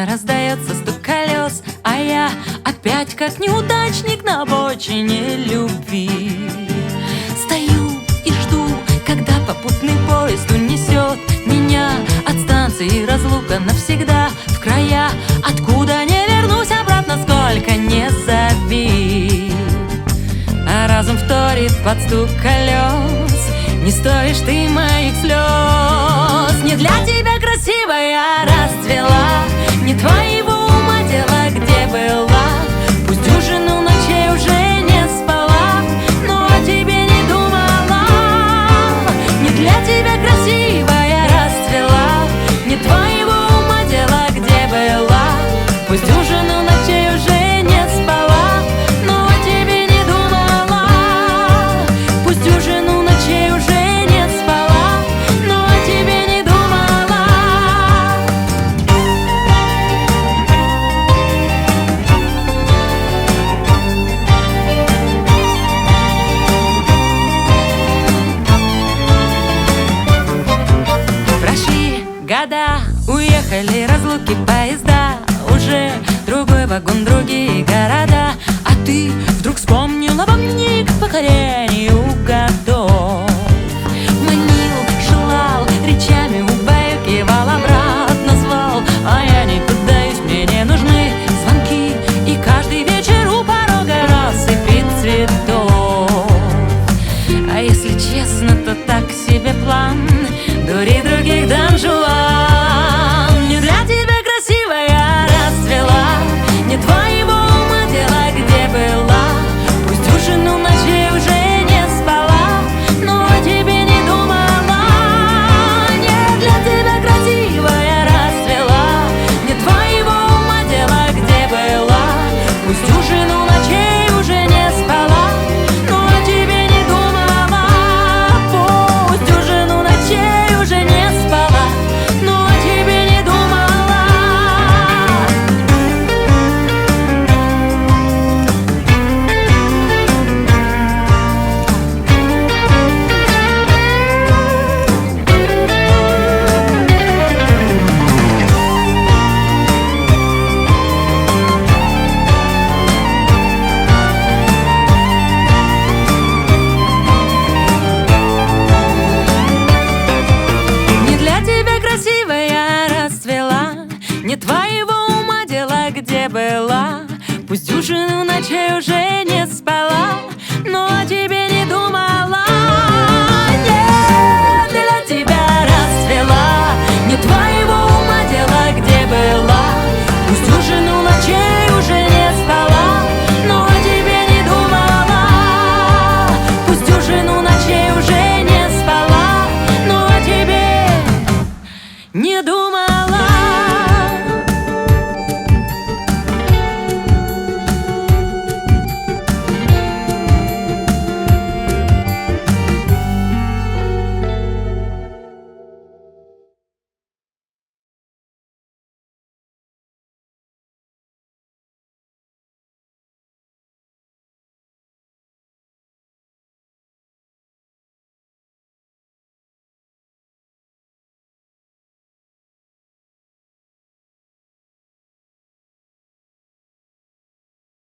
раздается стук колес, а я опять как неудачник на обочине любви. Стою и жду, когда попутный поезд унесет меня от станции разлука навсегда в края, откуда не вернусь обратно, сколько не зови. А разум вторит под стук колес: не стоишь ты моих слез. Не для тебя красивая расцвела, не твоего ума дело, где была. Пусть дюжину ночей уже не спала, но о тебе не думала. Не для тебя красивая расцвела, не твоего ума дело, где была. Пусть дюжину ночей уже не спала, но о тебе не думала. Пусть дюжину ночей уже не спала, но о тебе не думала. Прошли года, уехали разлуки поезда, уже другой вагон, другие города, а ты вдруг вспомнила обо мне к покорению годов. Манил, желал, речами убаюкивал, обратно звал, а я не поддаюсь, мне не нужны звонки, и каждый вечер у порога рассыпет цветов. А если честно, то так себе план дури других Дон Жуан. Не для тебя красивая расцвела, не твоего ума дело, где была. Пусть дюжину ночей уже не спала, но о тебе не думала. Не для тебя красивая расцвела, не твоего ума дело, где была. Пусть дюжину ночей уже не спала, но о тебе не думала. Пусть дюжину ночей уже не спала, но о тебе не думала. Не для тебя красивая расцвела, не твоего ума дело, где была. Пусть дюжину ночей уже не спала, но о тебе не